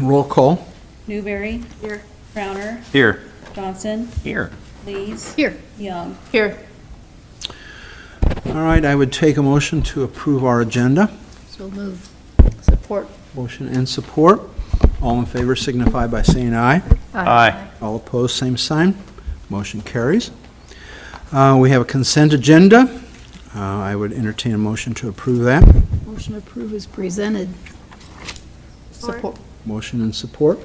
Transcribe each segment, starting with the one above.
Roll call. Newberry. Here. Crowner. Here. Johnson. Here. Lees. Here. Young. Here. All right, I would take a motion to approve our agenda. So moved. Support. Motion and support. All in favor signify by saying aye. Aye. All opposed, same sign. Motion carries. We have a consent agenda. I would entertain a motion to approve that. Motion approved is presented. Support. Motion and support.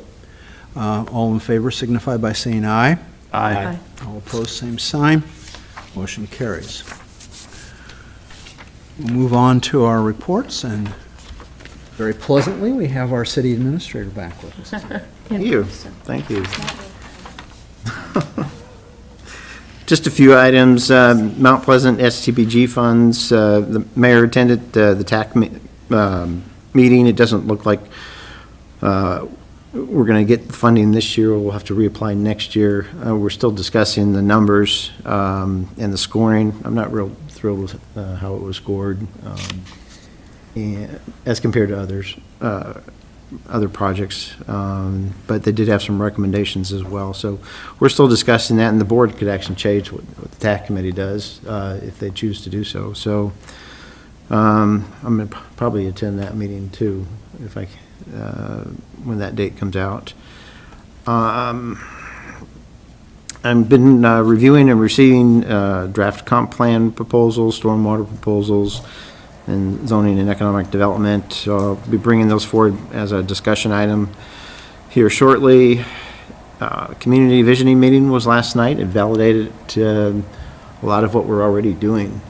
All in favor signify by saying aye. Aye. All opposed, same sign. Motion carries. We'll move on to our reports, and very pleasantly, we have our city administrator back with us. Thank you. Thank you. Just a few items. Mount Pleasant STBG funds. The mayor attended the TAC meeting. It doesn't look like we're going to get the funding this year. We'll have to reapply next year. We're still discussing the numbers and the scoring. I'm not real thrilled with how it was scored and as compared to other projects, but they did have some recommendations as well. So we're still discussing that, and the board could actually change what the TAC committee does if they choose to do so. So I'm going to probably attend that meeting too, if I when that date comes out. I've been reviewing and receiving draft comp plan proposals, stormwater proposals, and zoning and economic development. So I'll be bringing those forward as a discussion item here shortly. Community visioning meeting was last night. It validated a lot of what we're already doing.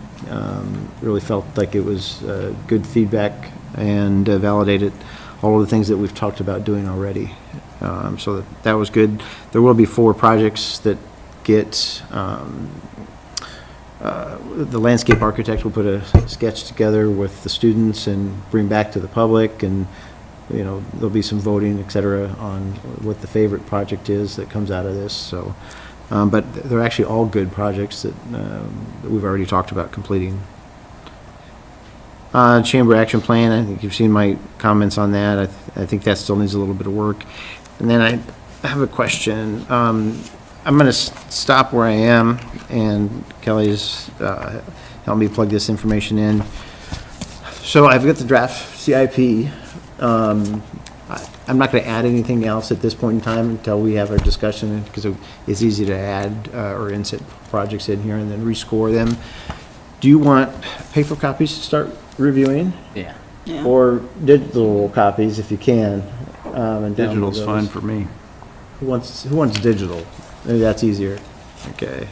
Really felt like it was good feedback and validated all of the things that we've talked about doing already. So that was good. There will be 4 projects that get the landscape architect will put a sketch together with the students and bring back to the public, and there'll be some voting, et cetera, on what the favorite project is that comes out of this. So, but they're actually all good projects that we've already talked about completing. Chamber action plan, I think you've seen my comments on that. I think that still needs a little bit of work. And then I have a question. I'm going to stop where I am, and Kelly's helped me plug this information in. So I've got the draft CIP. I'm not going to add anything else at this point in time until we have our discussion, because it's easy to add or insert projects in here and then rescore them. Do you want paper copies to start reviewing? Yeah. Or digital copies if you can? And Digital's download fine those. for me. Who wants digital? Maybe that's easier. Okay.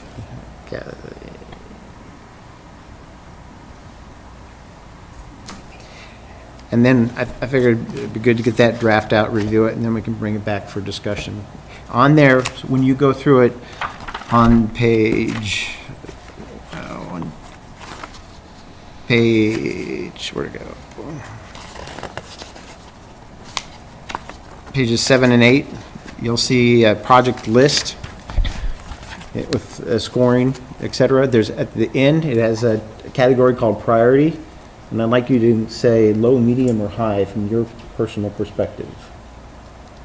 And then I figured it'd be good to get that draft out, review it, and then we can bring it back for discussion. On there, when you go through it, on page, where'd it go? Pages 7 and 8, you'll see a project list with scoring, etc. There's at the end, it has a category called priority, and I'd like you to say low, medium, or high from your personal perspective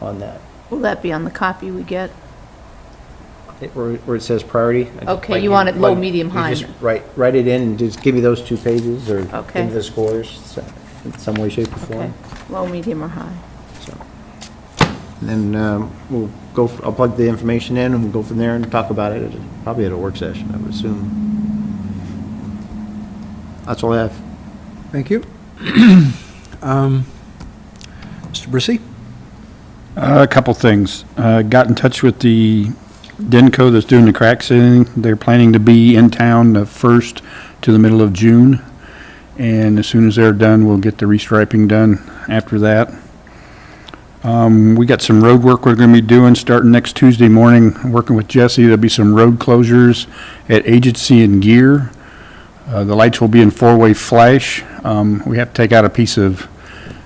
on that. Will that be on the copy we get? Where it says priority. Okay, you want it low, medium, high. You just write it in and just give me those 2 pages, or Okay. give me the scores in some way, shape, or form. Okay, low, medium, or high. And then we'll go. I'll plug the information in, and we'll go from there and talk about it probably at a work session, I would assume. That's all I have. Thank you. Mr. Brissy? A couple things. Got in touch with the Denco that's doing the crack sealing. They're planning to be in town the 1st to the middle of June. And as soon as they're done, we'll get the restriping done after that. We got some road work we're going to be doing starting next Tuesday morning, working with Jesse. There'll be some road closures at Agency and Gear. The lights will be in 4-way flash. We have to take out a piece of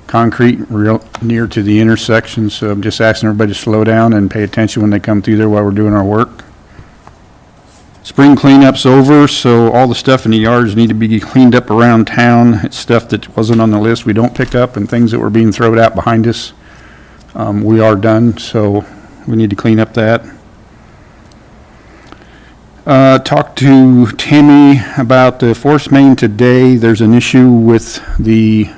concrete real near to the intersection, so I'm just asking everybody to slow down and pay attention when they come through there while we're doing our work. Spring cleanup's over, so all the stuff in the yards need to be cleaned up around town. It's stuff that wasn't on the list we don't pick up, and things that were being thrown out behind us. We are done, so we need to clean up that. Talked to Tammy about the force main today. There's an issue with the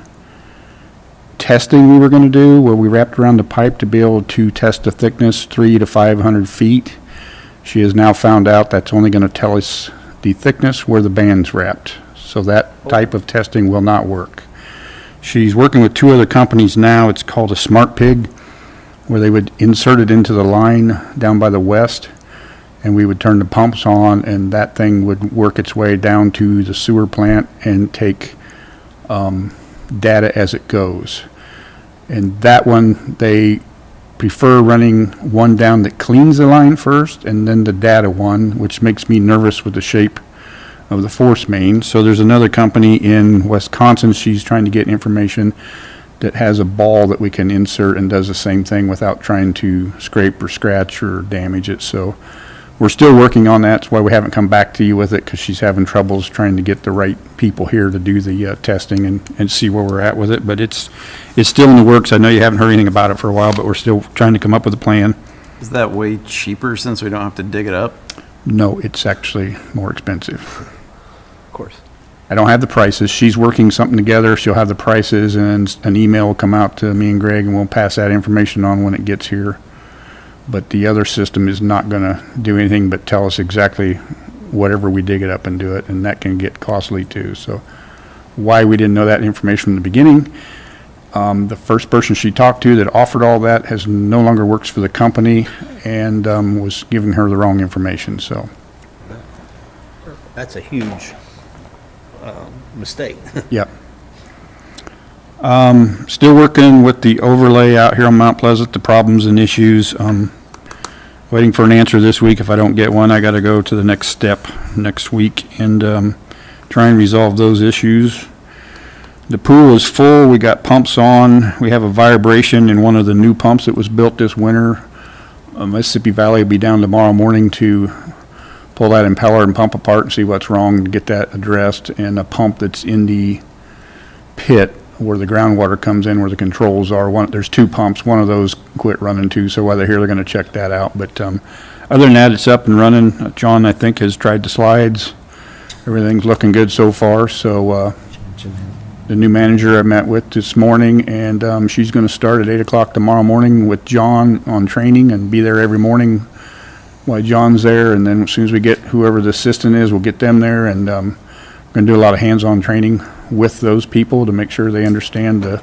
testing we were going to do, where we wrapped around the pipe to be able to test the thickness 300 to 500 feet. She has now found out that's only going to tell us the thickness where the band's wrapped. So that type of testing will not work. She's working with 2 other companies now. It's called a Smart Pig, where they would insert it into the line down by the west, and we would turn the pumps on, and that thing would work its way down to the sewer plant and take data as it goes. And that one, they prefer running one down that cleans the line first, and then the data one, which makes me nervous with the shape of the force main. So there's another company in Wisconsin, she's trying to get information, that has a ball that we can insert and does the same thing without trying to scrape or scratch or damage it. So we're still working on that. That's why we haven't come back to you with it, because she's having troubles trying to get the right people here to do the testing and see where we're at with it. But it's still in the works. I know you haven't heard anything about it for a while, but we're still trying to come up with a plan. Is that way cheaper since we don't have to dig it up? No, it's actually more expensive. Of course. I don't have the prices. She's working something together. She'll have the prices, and an email will come out to me and Greg, and we'll pass that information on when it gets here. But the other system is not going to do anything but tell us exactly whatever we dig it up and do it, and that can get costly too. So why we didn't know that information from the beginning. The first person she talked to that offered all that has no longer works for the company, and was giving her the wrong information. So That's a huge mistake. Yep. Still working with the overlay out here on Mount Pleasant, the problems and issues. Waiting for an answer this week. If I don't get one, I got to go to the next step next week and try and resolve those issues. The pool is full. We got pumps on. We have a vibration in one of the new pumps that was built this winter. Mississippi Valley will be down tomorrow morning to pull that impeller and pump apart and see what's wrong, to get that addressed. And a pump that's in the pit where the groundwater comes in, where the controls are. There's 2 pumps. One of those quit running too, so while they're here, they're going to check that out. But other than that, it's up and running. John, I think, has tried the slides. Everything's looking good so far. So the new manager I met with this morning, and she's going to start at 8 o'clock tomorrow morning with John on training and be there every morning while John's there. And then as soon as we get whoever the assistant is, we'll get them there, and we're going to do a lot of hands-on training with those people to make sure they understand the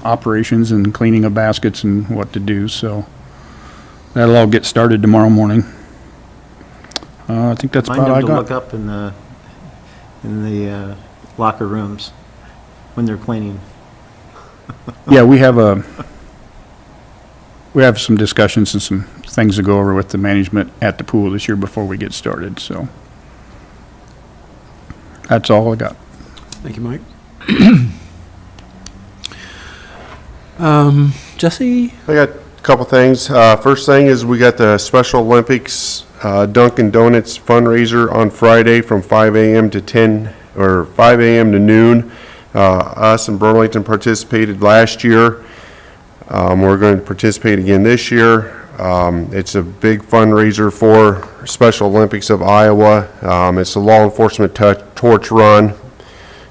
operations and cleaning of baskets and what to do. So that'll all get started tomorrow morning. I think that's about all I Remind them to got. look up in the locker rooms when they're cleaning. Yeah, we have some discussions and some things to go over with the management at the pool this year before we get started. So that's all I got. Thank you, Mike. Jesse? I got a couple things. First thing is we got the Special Olympics Dunkin' Donuts fundraiser on Friday from 5 a.m. to 10 or 5 a.m. to noon. Us in Burlington participated last year. We're going to participate again this year. It's a big fundraiser for Special Olympics of Iowa. It's a law enforcement torch run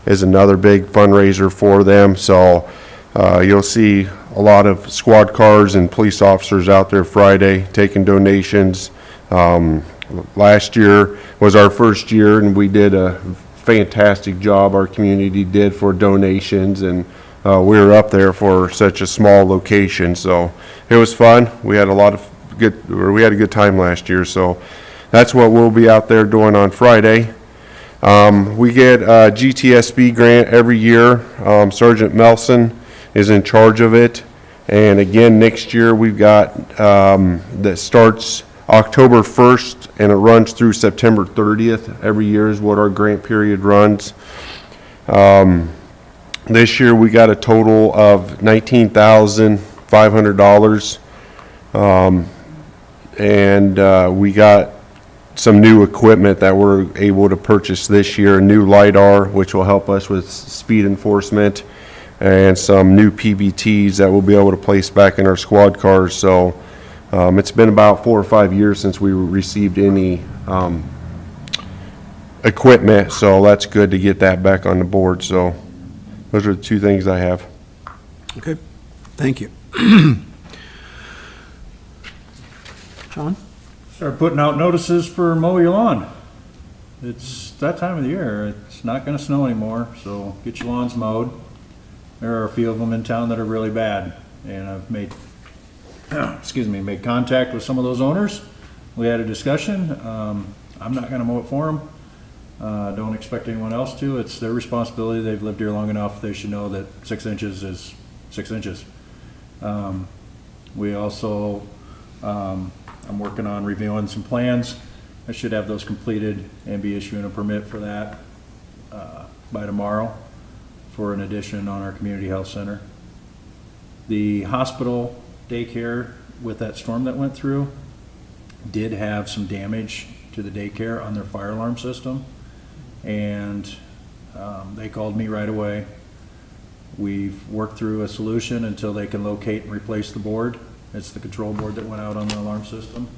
is another big fundraiser for them. So you'll see a lot of squad cars and police officers out there Friday taking donations. Last year was our first year, and we did a fantastic job. Our community did for donations, and we were up there for such a small location. So it was fun. We had a good time last year. So that's what we'll be out there doing on Friday. We get a GTSB grant every year. Sergeant Melson is in charge of it. And again, next year we've got that starts October 1st and it runs through September 30th. Every year is what our grant period runs. This year we got a total of $19,500. And we got some new equipment that we're able to purchase this year, a new LiDAR, which will help us with speed enforcement, and some new PBTs that we'll be able to place back in our squad cars. So it's been about 4 or 5 years since we received any equipment, so that's good to get that back on the board. So those are the 2 things I have. Okay, thank you. John? Start putting out notices for mow your lawn. It's that time of the year. It's not gonna snow anymore, so get your lawns mowed. There are a few of them in town that are really bad, and I've made, made contact with some of those owners. We had a discussion. I'm not gonna mow it for them. Don't expect anyone else to. It's their responsibility. They've lived here long enough. They should know that 6 inches is 6 inches. We also, I'm working on reviewing some plans. I should have those completed and be issuing a permit for that by tomorrow for an addition on our community health center. The hospital daycare with that storm that went through did have some damage to the daycare on their fire alarm system, and they called me right away. We've worked through a solution until they can locate and replace the board. It's the control board that went out on the alarm system.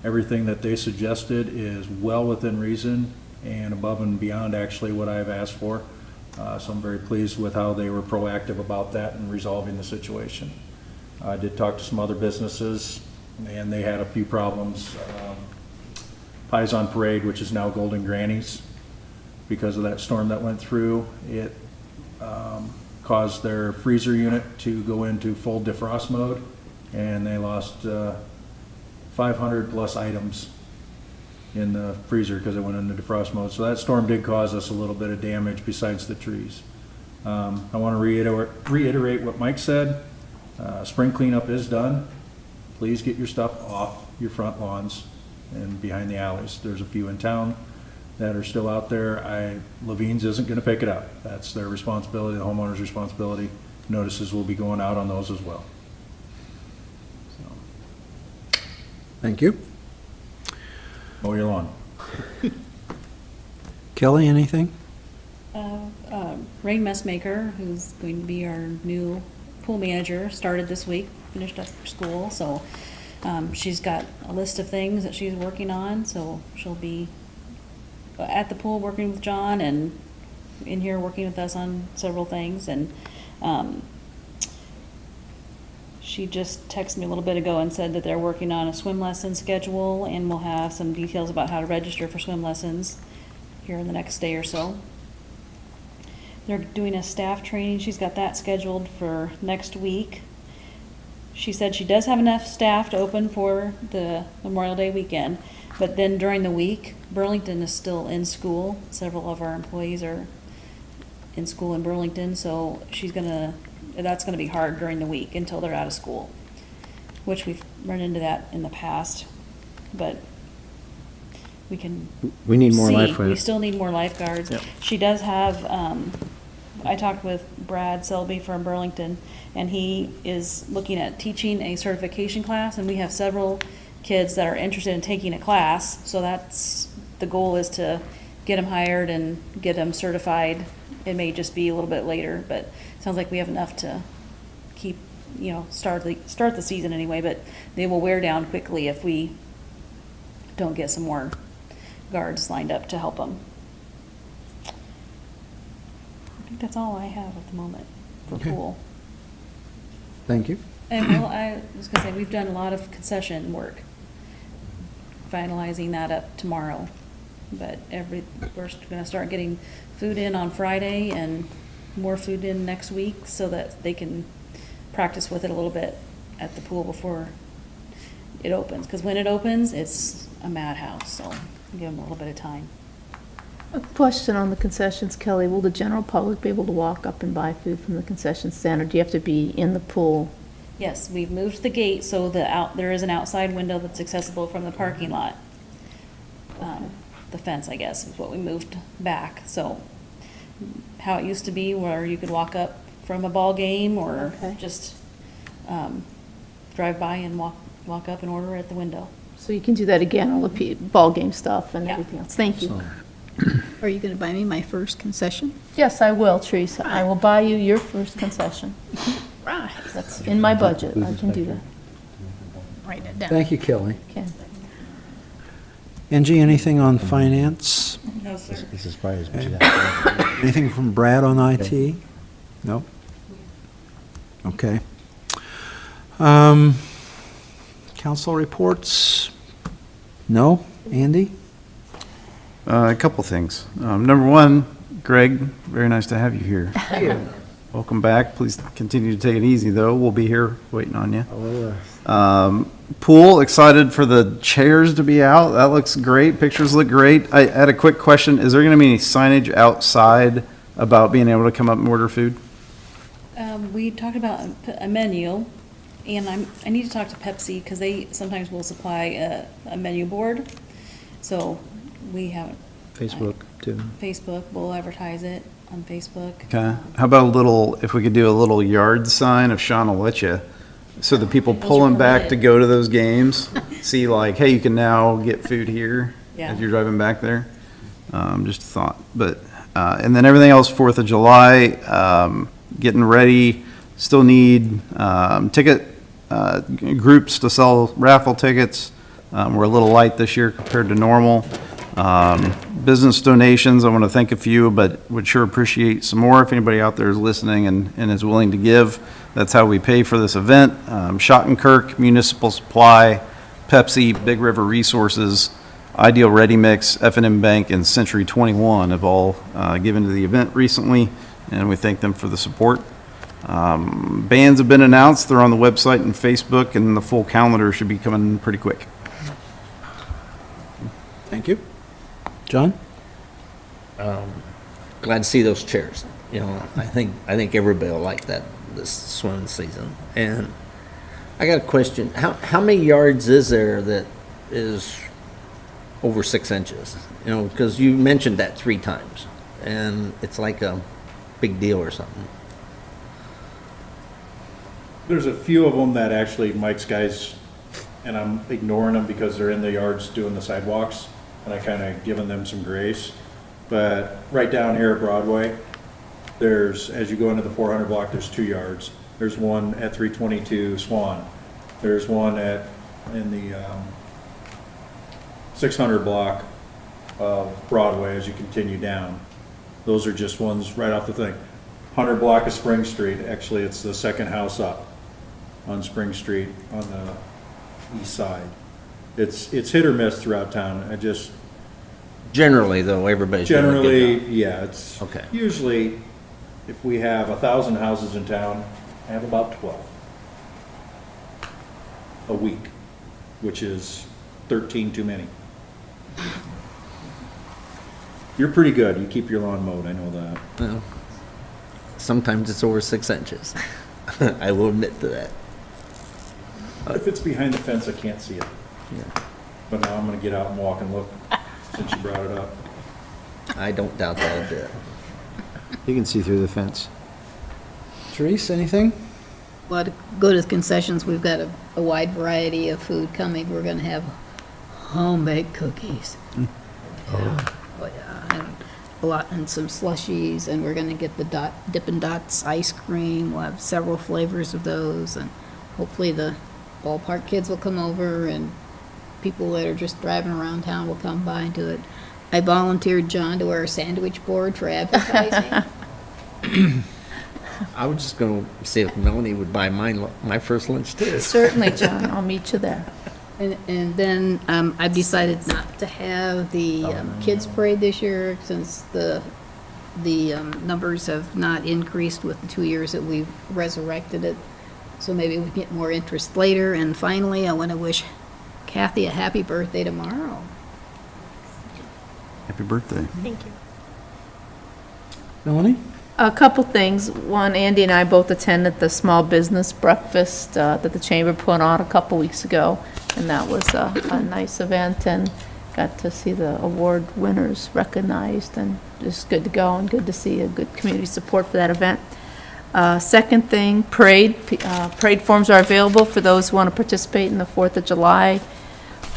Everything that they suggested is well within reason and above and beyond actually what I've asked for. So I'm very pleased with how they were proactive about that and resolving the situation. I did talk to some other businesses, and they had a few problems. Pies on Parade, which is now Golden Grannies, because of that storm that went through, it caused their freezer unit to go into full defrost mode, and they lost 500 plus items in the freezer because it went into defrost mode. So that storm did cause us a little bit of damage besides the trees. I want to reiterate what Mike said. Spring cleanup is done. Please get your stuff off your front lawns and behind the alleys. There's a few in town that are still out there. Levine's isn't going to pick it up. That's their responsibility, the homeowner's responsibility. Notices will be going out on those as well. Thank you. Mow your lawn. Kelly, anything? Ray Messmaker, who's going to be our new pool manager, started this week, finished up her school, so she's got a list of things that she's working on, so she'll be at the pool working with John and in here working with us on several things. And she just texted me a little bit ago and said that they're working on a swim lesson schedule, and we'll have some details about how to register for swim lessons here in the next day or so. They're doing a staff training. She's got that scheduled for next week. She said she does have enough staff to open for the Memorial Day weekend, but then during the week, Burlington is still in school. Several of our employees are in school in Burlington, so that's gonna be hard during the week until they're out of school, which we've run into that in the past, but We need more we lifeguards. still need more lifeguards. Yep. She does have, I talked with Brad Selby from Burlington, and he is looking at teaching a certification class, and we have several kids that are interested in taking a class, so that's, the goal is to get them hired and get them certified. It may just be a little bit later, but it sounds like we have enough to keep, start the season anyway, but they will wear down quickly if we don't get some more guards lined up to help them. I think that's all I have at the moment for Okay. pool. Thank you. And well, I was gonna say, we've done a lot of concession work, finalizing that up tomorrow. But we're gonna start getting food in on Friday and more food in next week so that they can practice with it a little bit at the pool before it opens. Because when it opens, it's a madhouse, so give them a little bit of time. A question on the concessions, Kelly. Will the general public be able to walk up and buy food from the concession stand, or do you have to be in the pool? Yes, we've moved the gate so there is an outside window that's accessible from the parking lot. The fence, I guess, is what we moved back. So how it used to be where you could walk up from a ball game or Okay. just drive by and walk up and order at the window. So you can do that again, all the ball game stuff and Yeah. everything else. Thank you. Are you going to buy me my first concession? Yes, I will, Teresa. I will buy you your first concession. Right. That's in my budget. I can do that. Write it down. Thank you, Kelly. Okay. Angie, anything on finance? No, sir. Anything from Brad on IT? No? Okay. Council reports? No? Andy? A couple things. Number one, Greg, very nice to have you here. Welcome back. Please continue to take it easy, though. We'll be here waiting on you. Pool, excited for the chairs to be out. That looks great. Pictures look great. I had a quick question. Is there going to be any signage outside about being able to come up and order food? We talked about a menu, and I need to talk to Pepsi, because they sometimes will supply a menu board. So we haven't. Facebook, too. Facebook, we'll advertise it on Facebook. Okay. How about a little, if we could do a little yard sign of Sean will let you, so the people Those are pulling back to permitted. go to those games, see like, hey, you can now get food here Yeah. as you're driving back there. Just a thought, but, and then everything else, 4th of July, getting ready, still need, ticket, groups to sell raffle tickets. We're a little light this year compared to normal. Business donations, I want to thank a few, but would sure appreciate some more if anybody out there is listening and is willing to give. That's how we pay for this event. Schottenkirk, Municipal Supply, Pepsi, Big River Resources, Ideal Ready Mix, F&M Bank, and Century 21 have all given to the event recently, and we thank them for the support. Bands have been announced. They're on the website and Facebook, and the full calendar should be coming pretty quick. Thank you. John? Glad to see those chairs. You know, I think everybody will like that this swimming season. And I got a question. How many yards is there that is over 6 inches? You know, because you mentioned that 3 times, and it's like a big deal or something. There's a few of them that actually Mike's guys, and I'm ignoring them because they're in the yards doing the sidewalks, and I kind of given them some grace. But right down here at Broadway, there's, as you go into the 400 block, there's 2 yards. There's one at 322 Swan. There's one in the 600 block of Broadway as you continue down. Those are just ones right off the thing. 100 block of Spring Street, actually it's the second house up on Spring Street on the east side. It's hit or miss throughout town. Generally, though, everybody's doing a good Generally, job. yeah, it's Okay. usually, if we have 1,000 houses in town, I have about 12 a week, which is 13 too many. You're pretty good. You keep your lawn mowed, I know that. Well, sometimes it's over 6 inches. I will admit to that. If it's behind the fence, I can't see it. Yeah. But now I'm gonna get out and walk and look, since you brought it up. I don't doubt that a bit. You can see through the fence. Therese, anything? Well, to go to the concessions, we've got a wide variety of food coming. We're going to have home-baked cookies. Oh, yeah, and a lot, and some slushies, and we're going to get the Dippin' Dots ice cream. We'll have several flavors of those, and hopefully the ballpark kids will come over, and people that are just driving around town will come by and do it. I volunteered John to wear a sandwich board for advertising. I was just going to see if Melanie would buy my first lunch, too. Certainly, John. I'll meet you there. And then I've decided not to have the kids parade this year since the numbers have not increased with the 2 years that we've resurrected it. So maybe we get more interest later. And finally, I want to wish Kathy a happy birthday tomorrow. Happy birthday. Melanie? A couple things. One, Andy and I both attended the small business breakfast that the chamber put on a couple weeks ago, and that was a nice event, and got to see the award winners recognized, and just good to go, and good to see a good community support for that event. Second thing, parade. Parade forms are available for those who want to participate in the 4th of July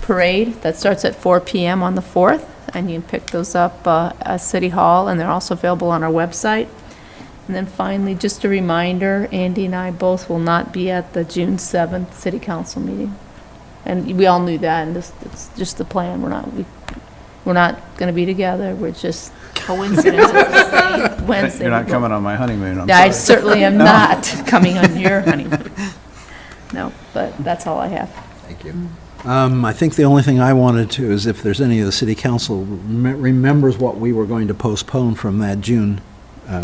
parade that starts at 4 PM on the 4th, and you can pick those up at City Hall, and they're also available on our website. And then finally, just a reminder, Andy and I both will not be at the June 7th City Council meeting. And we all knew that, and it's just the plan. We're not going to be together. We're just coincidence. Wednesday. You're not coming on my honeymoon, I'm I sorry. certainly am not coming on your honeymoon. No, but that's all I have. Thank you. I think the only thing I wanted to is if there's any of the city council remembers what we were going to postpone from that June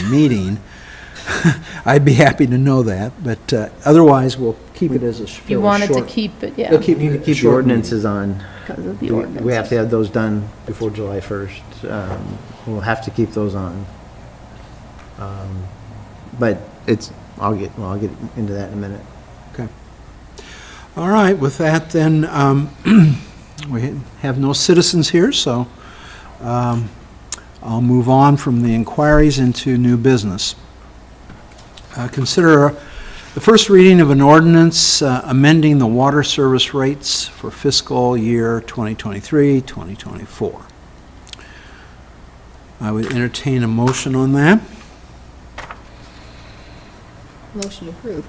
meeting, I'd be happy to know that, but otherwise, we'll keep it as a fairly short. You wanted to keep it, yeah, We'll keep We need to it keep the short ordinances on. because of the We ordinance. have to have those done before July 1st. We'll have to keep those on. But I'll get into that in a minute. Okay. All right, with that then, we have no citizens here, so I'll move on from the inquiries into new business. Consider the first reading of an ordinance amending the water service rates for fiscal year 2023-2024. I would entertain a motion on that. Motion approved.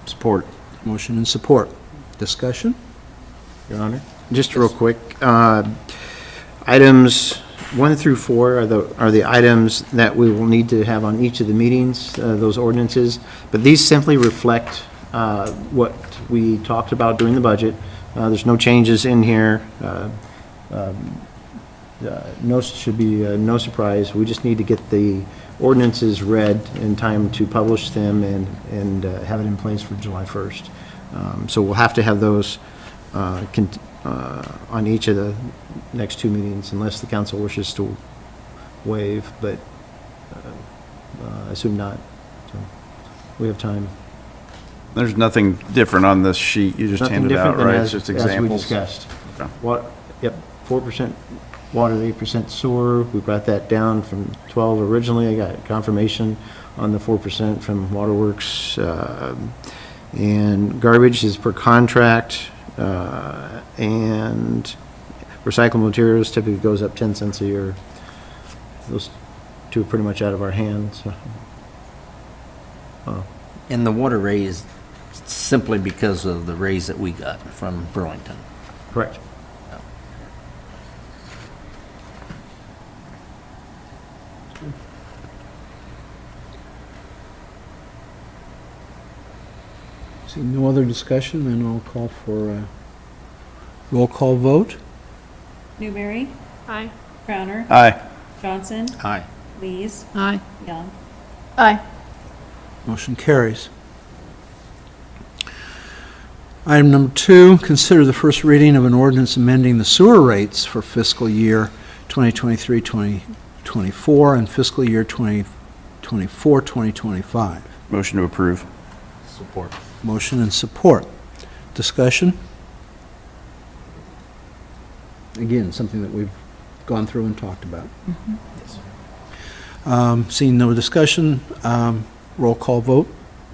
Support. Motion and support. Discussion? Your Honor? Just real quick, items 1 through 4 are the items that we will need to have on each of the meetings, those ordinances, but these simply reflect what we talked about during the budget. There's no changes in here. Should be no surprise. We just need to get the ordinances read in time to publish them and have it in place for July 1st. So we'll have to have those on each of the next 2 meetings unless the council wishes to waive, but I assume not. So we have time. There's nothing different on this sheet you just Nothing handed out, different than right? as It's just we examples. discussed. Okay. Yep, 4% water, 8% sewer. We brought that down from 12 originally. I got confirmation on the 4% from Waterworks. And garbage is per contract, and recyclable materials typically goes up 10 cents a year. Those two are pretty much out of our hands. And the water raise simply because of the raise that we got from Burlington. Correct. See no other discussion, then I'll call for a roll call vote. Newberry, Aye. Crowner, Aye. Johnson, Aye. Lees, Aye. Young. Aye. Motion carries. Item number 2, consider the first reading of an ordinance amending the sewer rates for fiscal year 2023-2024 and fiscal year 2024-2025. Motion to approve. Support. Motion and support. Discussion? Again, something that we've gone through and talked about. Seeing no discussion, roll call vote.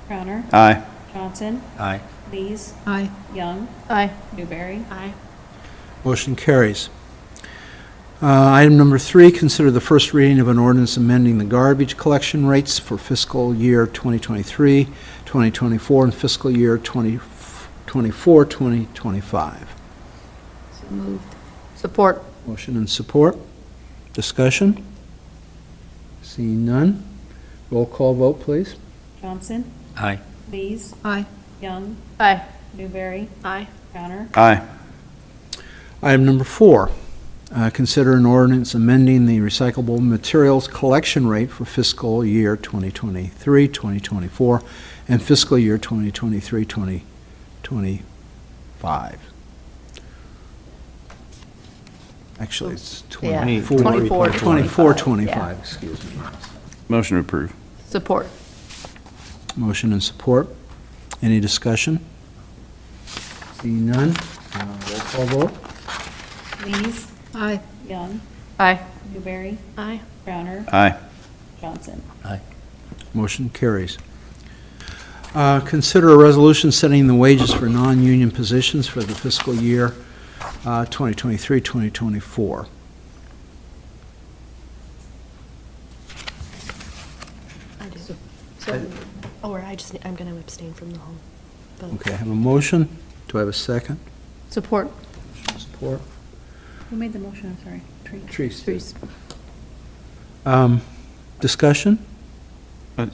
Crowner, Aye. Johnson, Aye. Lees, Aye. Young, Aye. Newberry. Aye. Motion carries. Item number 3, consider the first reading of an ordinance amending the garbage collection rates for fiscal year 2023, 2024, and fiscal year 2024, 2025. So moved. Support. Motion and support. Discussion? Seeing none, roll call vote, please. Johnson, Aye. Lees, Aye. Young, Aye. Newberry, Aye. Crowner. Aye. Item number 4, consider an ordinance amending the recyclable materials collection rate for fiscal year 2023, 2024, and fiscal year 2023, 2025. Actually, it's Yeah, 24, 24, 24, 25, 25, excuse me. Motion to approve. Support. Motion and support. Any discussion? Seeing none, roll call vote. Lees, Aye. Young, Aye. Newberry, Aye. Crowner, Aye. Johnson. Aye. Motion carries. Consider a resolution setting the wages for non-union positions for the fiscal year 2023, 2024. I do. Or I'm going to abstain from the whole vote. Okay, I have a motion. Do I have a second? Support. Support. Who made the motion? I'm sorry. Trees. Trees. Discussion? A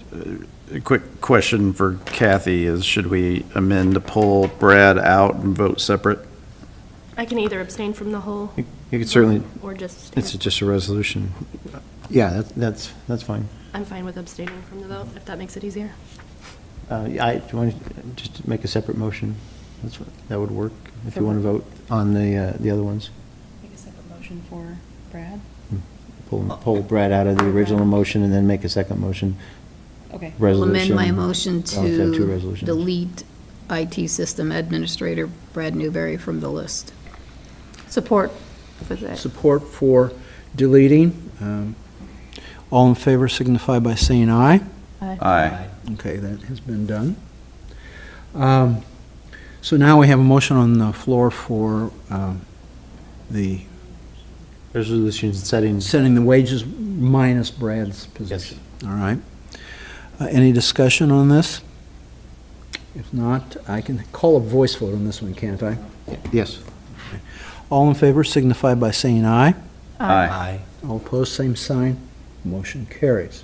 quick question for Kathy is, should we amend to pull Brad out and vote separate? I can either abstain from the whole You could certainly, or just abstain. it's just a resolution. Yeah, that's fine. I'm fine with abstaining from the vote, if that makes it easier. Do you want to just make a separate motion? That would work, if you want to vote on the other ones. Make a separate motion for Brad. Pull Brad out of the original motion and then make a second motion, Okay. I'll resolution. amend my motion I'll have two to resolutions. delete IT System Administrator Brad Newberry from the list. Support for that. Support for deleting. All in favor signify by saying aye. Aye. Okay, that has been done. So now we have a motion on the floor for the Resolution setting. setting the wages minus Brad's position. All right. Any discussion on this? If not, I can call a voice vote on this one, can't I? Yes. All in favor signify by saying aye. Aye. All opposed, same sign. Motion carries.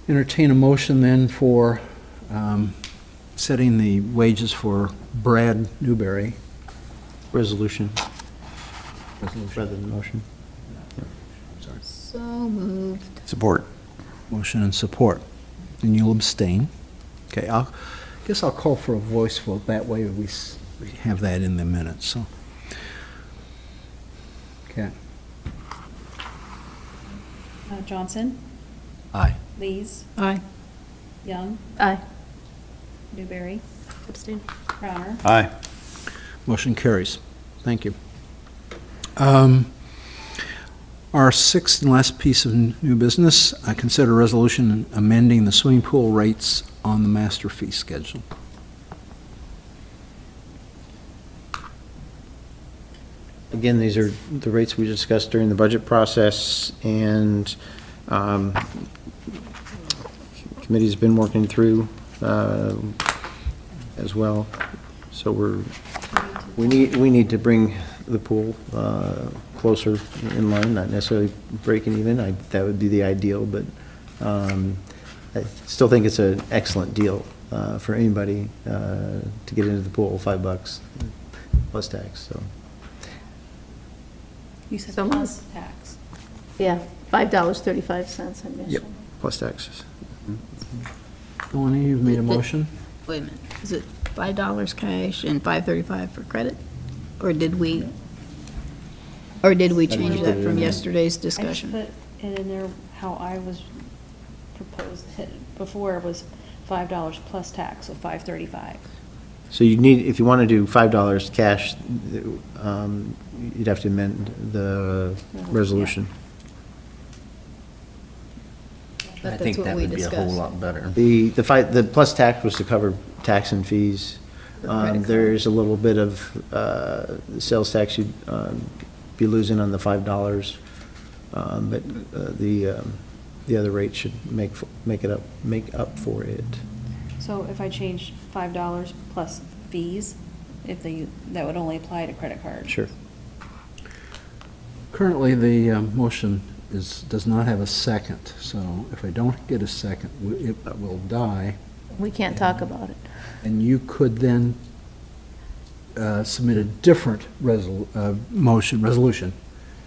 Entertain a motion then for setting the wages for Brad Newberry. Resolution, Resolution. rather than motion. So moved. Support. Motion and support. And you'll abstain. Okay, guess I'll call for a voice vote. That way we have that in the minutes, so. Okay. Johnson, Aye. Lees, Aye. Young, Aye. Newberry, Abstain. Crowner. Aye. Motion carries. Thank you. Our sixth and last piece of new business, I consider a resolution amending the swimming pool rates on the master fee schedule. Again, these are the rates we discussed during the budget process, and committee's been working through as well. So we need to bring the pool closer in line, not necessarily breaking even. That would be the ideal, but I still think it's an excellent deal for anybody to get into the pool, $5 plus tax, so. You said So plus tax. Yeah, $5.35 I mentioned. Yep, plus taxes. One of you made a motion? Wait a minute, is it $5 cash and $5.35 for credit? Or did we change that from yesterday's I just discussion? put it in there how I was proposed, before it was $5 plus tax, so $5.35. So you need, if you want to do $5 cash, you'd have to amend the resolution. I think that would be a whole lot better. The plus tax was to cover tax and fees. There's a little bit of sales tax you'd be losing on the $5, but the other rate should make up for it. So if I change $5 plus fees, that would only apply to credit cards? Sure. Currently, the motion does not have a second, so if I don't get a second, it will die. We can't talk about it. And you could then submit a different resolution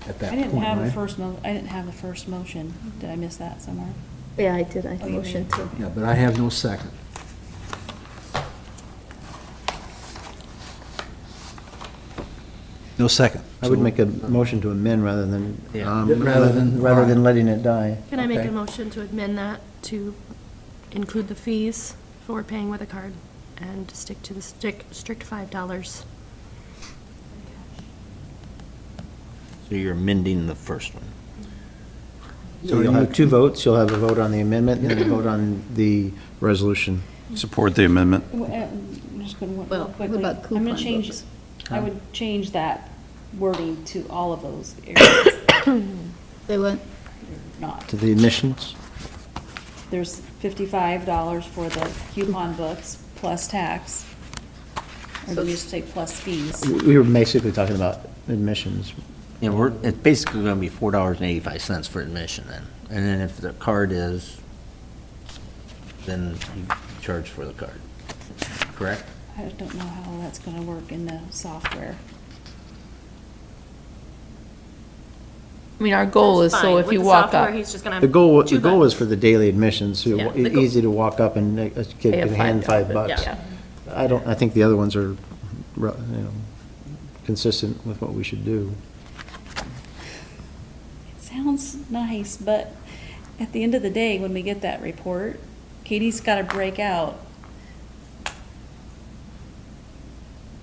at that I point, didn't have the right? I didn't have the first motion. Did I miss that somewhere? Yeah, I did, I Oh, you motioned to. Yeah, but I have no second. No second. I would make a motion to amend rather than, Yeah. Rather than- letting it die. Can I make Okay. a motion to amend that to include the fees for paying with a card and stick to the strict $5? So you're amending the first one. So you'll have two votes. You'll have a vote on the amendment and then a vote on the resolution. Support the amendment. I'm just going to, Well, quickly. what about I'm going coupon to change, books? I would change that wording to all of those areas, They went, not. To the admissions? There's $55 for the coupon books plus tax. Or do you just say plus fees? We were basically talking about admissions. Yeah, it's basically gonna be $4.85 for admission then. And then if the card is, then you charge for the card, correct? I don't know how that's gonna work in the software. I mean, our goal is, so if you walk up, He's just gonna. The goal two was buttons. for the daily admissions, so Yeah, the goal- easy to walk up and a kid Pay a can hand $5, $5. yeah. I think the other ones are, consistent with what we should do. It sounds nice, but at the end of the day, when we get that report, Katie's gotta break out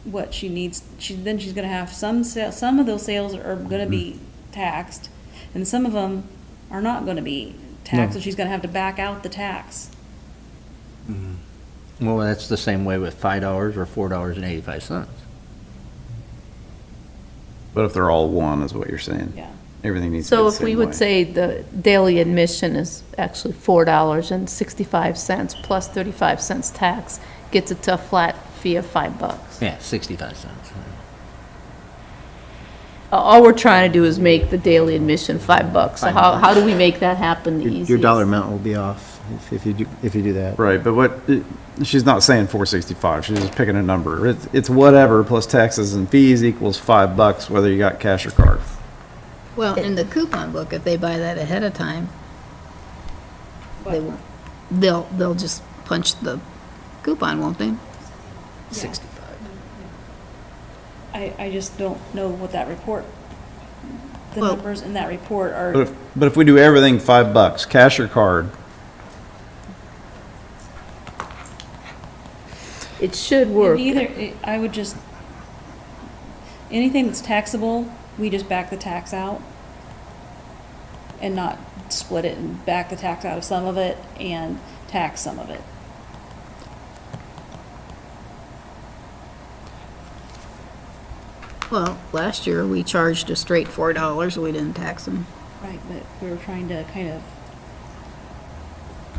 what she needs. Then she's gonna have some of those sales are gonna be taxed, and some of them are not gonna be taxed, No. so she's gonna have to back out the tax. Well, that's the same way with $5 or $4.85. But if they're all one, is what you're saying? Yeah. Everything needs to be so the if we same would way. say the daily admission is actually $4.65 plus 35 cents tax, gets it to a flat fee of $5. Yeah, 65 cents. All we're trying to do is make the daily admission $5. So how do we make that happen the easiest? Your dollar amount will be off if you do that. Right, but she's not saying 465, she's just picking a number. It's whatever plus taxes and fees equals $5, whether you got cash or card. well, in the coupon book, if they buy that ahead of time, they won't, they'll just punch the coupon, won't they? 65. I just don't know what that report, the Well- numbers in that report are. But if we do everything $5, cash or card, It should work. I would just, anything that's taxable, we just back the tax out and not split it and back the tax out of some of it and tax some of it. Well, last year, we charged a straight $4, we didn't tax them. Right, but we were trying to kind of,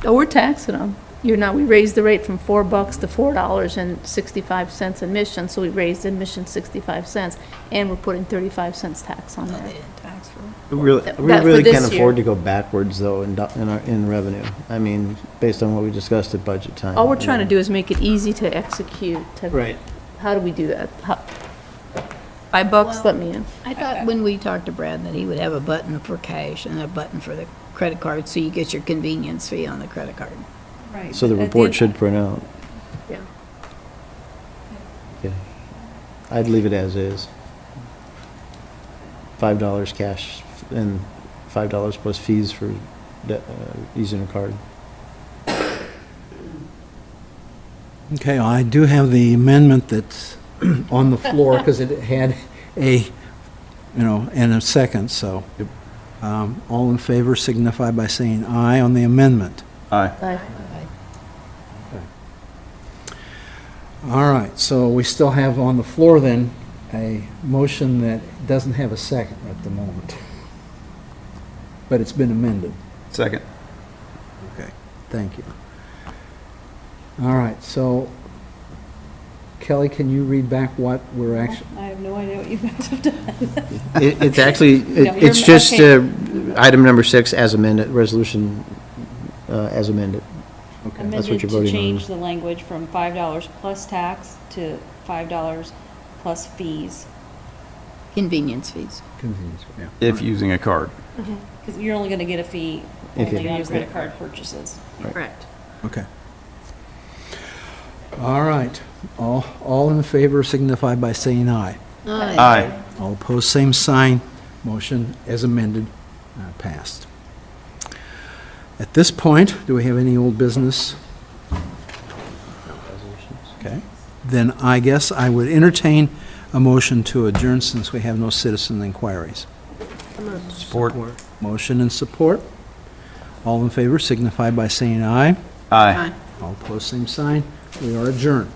Oh, we're taxing them. We raised the rate from $4 to $4.65 admission, so we raised admission 65 cents, and we're putting 35 cents tax on No, they there. didn't tax for them. We really That- we that for really this can't year. afford to go backwards, though, in revenue. I mean, based on what we discussed at budget time. All we're trying to do is make it easy to execute. Right. How do we do that? $5, let me in. I thought when we talked to Brad that he would have a button for cash and a button for the credit card, so you get your convenience fee on the credit card. right. So the but at report end- should print out. Yeah. Okay. I'd leave it as is. $5 cash and $5 plus fees for using a card. Okay, I do have the amendment that's on the floor because it had and a second, so. All in favor signify by saying aye on the amendment. aye. Aye. All right, so we still have on the floor then a motion that doesn't have a second at the moment. But it's been amended. Second. Okay, thank you. All right, so Kelly, can you read back what we're actually, I have no idea what you guys have done. It's actually, No, it's you're- just okay. item number 6 as amended, resolution as amended. That's what Amended you're to voting on. change the language from $5 plus tax to $5 plus fees. Convenience fees. yeah. If using a card. Because you're only gonna get a fee If you only on use credit it. card purchases. Correct. Okay. All right, all in favor signify by saying aye. Aye. All opposed, same sign. Motion as amended, passed. At this point, do we have any old business? Okay, then I guess I would entertain a motion to adjourn since we have no citizen inquiries. Support. Motion and support. All in favor signify by saying aye. Aye. All opposed, same sign. We are adjourned.